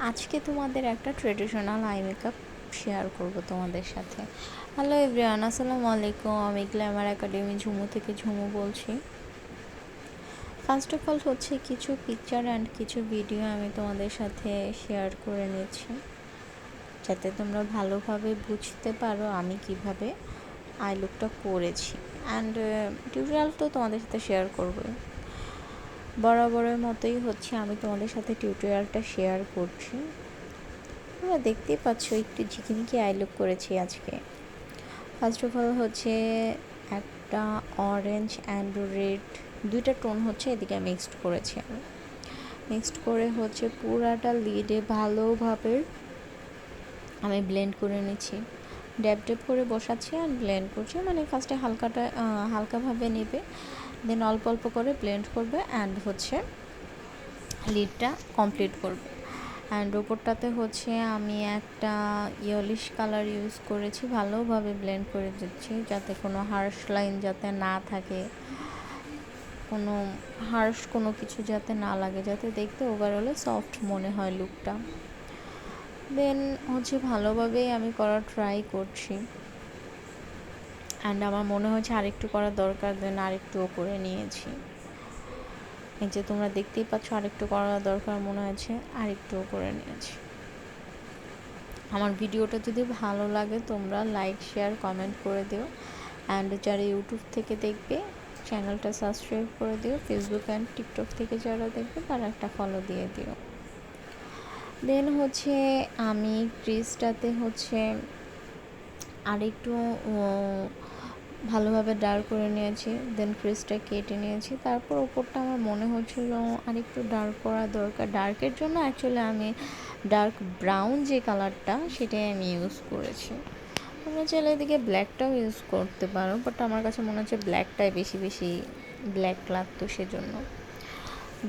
আজকে তোমাদের একটা ট্রেডিশনাল আই মেকআপ শেয়ার করব তোমাদের সাথে। হ্যালো এভরিওয়ান, আসসালামু আলাইকুম। আমি গ্ল্যামার একাডেমি ঝুমু থেকে ঝুমু বলছি। ফার্স্ট অফ অল হচ্ছে কিছু পিকচার অ্যান্ড কিছু ভিডিও আমি তোমাদের সাথে শেয়ার করে নিচ্ছি, যাতে তোমরা ভালোভাবে বুঝতে পারো আমি কিভাবে আই লুকটা করেছি। অ্যান্ড টিউটোরিয়াল তো তোমাদের সাথে শেয়ার করবো। বরাবরের মতোই হচ্ছে আমি তোমাদের সাথে টিউটোরিয়ালটা শেয়ার করছি। তোমরা দেখতেই পাচ্ছ একটু ঝিকিমিকি আই লুক করেছি আজকে। ফার্স্ট অফ অল হচ্ছে একটা অরেঞ্জ অ্যান্ড রেড দুইটা টোন হচ্ছে এদিকে মিক্সড করেছি। আমি মিক্সড করে হচ্ছে পুরাটা লিডে ভালোভাবে আমি ব্লেন্ড করে নিচ্ছি। ড্যাব ড্যাব করে বসাচ্ছি আর ব্লেন্ড করছি, মানে ফার্স্টে হালকাভাবে নেবে, দেন অল্প অল্প করে ব্লেন্ড করবে অ্যান্ড হচ্ছে লিডটা কমপ্লিট করবে। অ্যান্ড ওপরটাতে হচ্ছে আমি একটা ইয়েলিশ কালার ইউজ করেছি, ভালোভাবে ব্লেন্ড করে দিচ্ছি যাতে কোনো হার্শ লাইন যাতে না থাকে, কোনো হার্শ কোনো কিছু যাতে না লাগে, যাতে দেখতে ওভারঅলে সফট মনে হয় লুকটা। দেন হচ্ছে ভালোভাবেই আমি করার ট্রাই করছি, অ্যান্ড আমার মনে হচ্ছে আরেকটু করার দরকার, দেন আরেকটুও করে নিয়েছি। এই যে তোমরা দেখতেই পাচ্ছ আরেকটু করা দরকার মনে হয়েছে, আরেকটুও করে নিয়েছি। আমার ভিডিওটা যদি ভালো লাগে তোমরা লাইক শেয়ার কমেন্ট করে দিও, অ্যান্ড যারা ইউটিউব থেকে দেখবে চ্যানেলটা সাবস্ক্রাইব করে দিও, ফেসবুক অ্যান্ড টিকটক থেকে যারা দেখবে তারা একটা ফলো দিয়ে দিও। দেন হচ্ছে আমি ক্রিজটাতে হচ্ছে আরেকটু ভালোভাবে ডার্ক করে নিয়েছি, দেন ক্রিজটা কেটে নিয়েছি। তারপর ওপরটা আমার মনে হচ্ছিল আরেকটু ডার্ক করা দরকার। ডার্কের জন্য অ্যাকচুয়ালি আমি ডার্ক ব্রাউন যে কালারটা সেটাই আমি ইউজ করেছি। তোমরা চাইলে এদিকে ব্ল্যাকটাও ইউজ করতে পারো, বাট আমার কাছে মনে হচ্ছে ব্ল্যাকটাই বেশি ব্ল্যাক লাগতো সেজন্য।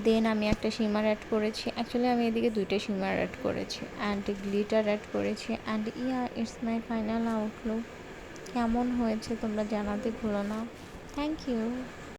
দেন আমি একটা শিমার অ্যাড করেছি, অ্যাকচুয়ালি আমি এদিকে দুইটা শিমার অ্যাড করেছি অ্যান্ড গ্লিটার অ্যাড করেছি। And it's my final outlook. কেমন হয়েছে তোমরা জানাতে ভুলো না। Thank you.